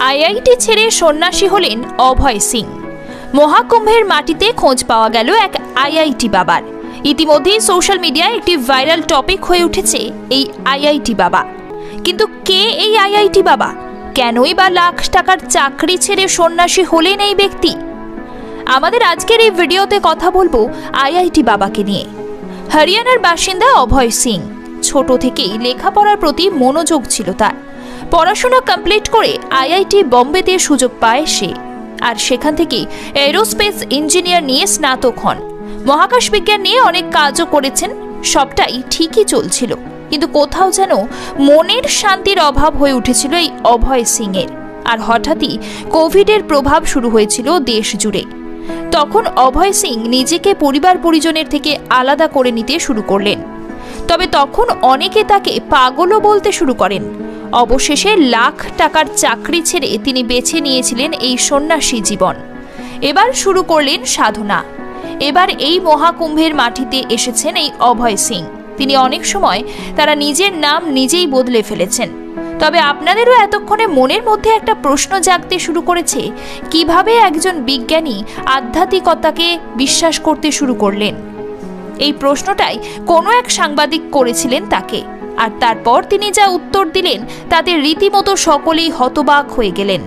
IIT ছেড়ে সন্ন্যাসী হলেন অভয় সিং। মহাকুম্ভের মাটিতে খোঁজ পাওয়া গেল এক আইআইটি বাবার। ইতিমধ্যেই সোশ্যাল মিডিয়ায় একটি ভাইরাল টপিক হয়ে উঠেছে এই আইআইটি বাবা। কিন্তু কে এই আইআইটি বাবা? কেনই বা লাখ টাকার চাকরি ছেড়ে সন্ন্যাসী হলেন এই ব্যক্তি? আমাদের আজকের এই ভিডিওতে কথা বলবো আইআইটি বাবাকে নিয়ে। হরিয়ানার বাসিন্দা অভয় সিং ছোট থেকেই লেখাপড়ার প্রতি মনোযোগ ছিল তার। পড়াশোনা কমপ্লিট করে আইআইটি বোম্বেতে সুযোগ পায় সে, আর সেখান থেকে এরোস্পেস ইঞ্জিনিয়ার নিয়ে স্নাতক হন। মহাকাশ বিজ্ঞান নিয়ে অনেক কাজও করেছেন, সবটাই ঠিকই চলছিল। কিন্তু কোথাও যেন মনের শান্তির অভাব হয়ে উঠেছিল এই অভয় সিং এর। আর হঠাৎই কোভিডের প্রভাব শুরু হয়েছিল দেশ জুড়ে। তখন অভয় সিং নিজেকে পরিবার পরিজনের থেকে আলাদা করে নিতে শুরু করলেন। তবে তখন অনেকে তাকে পাগলও বলতে শুরু করেন। অবশেষে লাখ টাকার চাকরি ছেড়ে তিনি বেছে নিয়েছিলেন এই সন্ন্যাসী জীবন। এবার শুরু করলেন সাধনা। এবার এই মহাকুম্ভের মাটিতে এসেছেন এই অভয় সিং। তিনি অনেক সময় তারা নিজের নাম নিজেই বদলে ফেলেছেন। তবে আপনাদেরও এতক্ষণে মনের মধ্যে একটা প্রশ্ন জাগতে শুরু করেছে, কিভাবে একজন বিজ্ঞানী আধ্যাত্মিকতাকে বিশ্বাস করতে শুরু করলেন? এই প্রশ্নটাই কোনো এক সাংবাদিক করেছিলেন তাকে, আর তারপর তিনি যা উত্তর দিলেন তাতে রীতিমতো সকলেই হতবাক হয়ে গেলেন।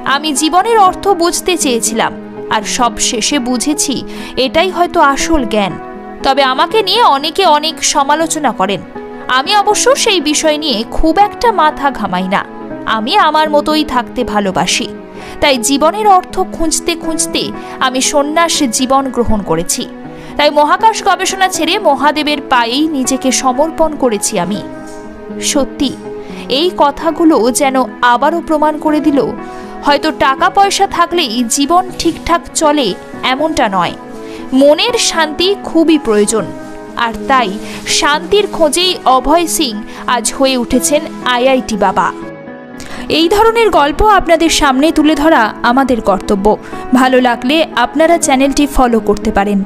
আমি জীবনের অর্থ বুঝতে চেয়েছিলাম, আর সব শেষে বুঝেছি এটাই হয়তো আসল জ্ঞান। তবে আমাকে নিয়ে অনেকে অনেক সমালোচনা করেন। আমি অবশ্য সেই বিষয় নিয়ে খুব একটা মাথা ঘামাই না। আমি আমার মতোই থাকতে ভালোবাসি। তাই জীবনের অর্থ খুঁজতে খুঁজতে আমি সন্ন্যাস জীবন গ্রহণ করেছি। তাই মহাকাশ গবেষণা ছেড়ে মহাদেবের পায়েই নিজেকে সমর্পণ করেছি আমি। সত্যি এই কথাগুলো যেন আবারও প্রমাণ করে দিল, হয়তো টাকা পয়সা থাকলেই জীবন ঠিকঠাক চলে এমনটা নয়। মনের শান্তি খুবই প্রয়োজন। আর তাই শান্তির খোঁজেই অভয় সিং আজ হয়ে উঠেছেন আইআইটি বাবা। এই ধরনের গল্প আপনাদের সামনে তুলে ধরা আমাদের কর্তব্য। ভালো লাগলে আপনারা চ্যানেলটি ফলো করতে পারেন।